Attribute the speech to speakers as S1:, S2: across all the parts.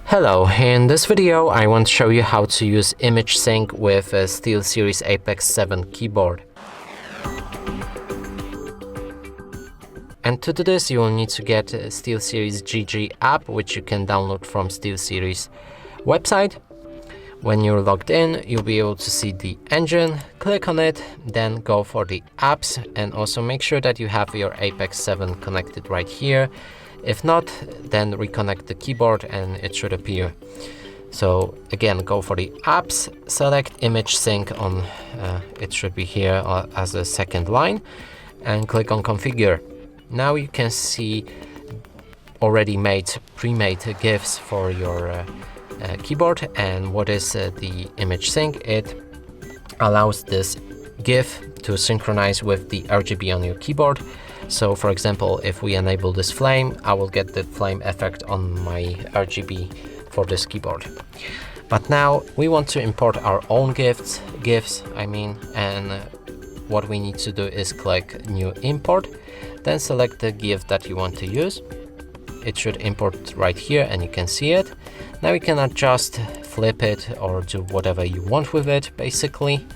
S1: Hello, in this video I want to show you how to use image sync with a Steelseries Apex 7 keyboard. And to do this you will need to get a Steelseries GG app, which you can download from Steelseries website. When you're logged in, you'll be able to see the engine, click on it, then go for the apps, and also make sure that you have your Apex 7 connected right here. If not, then reconnect the keyboard and it should appear. So again, go for the apps, select image sync on, it should be here as a second line, and click on configure. Now you can see already pre-made GIFs for your keyboard. And what is the image sync? It allows this GIF to synchronize with the RGB on your keyboard. So for example, if we enable this flame, I will get the flame effect on my RGB for this keyboard. But now we want to import our own GIFs, and what we need to do is click new import, then select the GIF that you want to use. It should import right here and you can see it. Now you can adjust, flip it, or do whatever you want with it basically.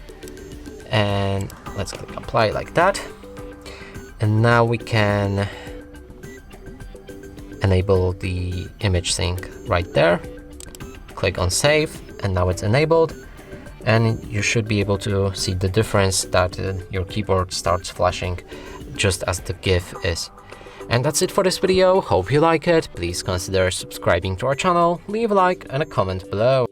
S1: And let's click apply like that. And now we can enable the image sync right there. Click on save, and now it's enabled. And you should be able to see the difference that your keyboard starts flashing just as the GIF is. And that's it for this video. Hope you like it. Please consider subscribing to our channel, leave a like and a comment below.